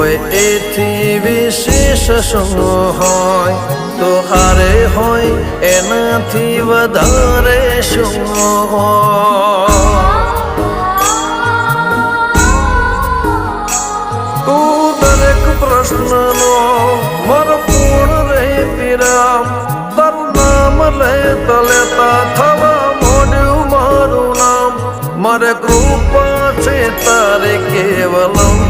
હોય એથી વિશેષ શું હોય તો હારે હોય એનાથી વધારે શું હોય તું દરેક પ્રશ્નનો મર પૂર્ણ રે વિરામ તારું નામ લેતા લેતા થવા મોડ્યું મારું નામ મારે કૃપા છે તારે કેવલમ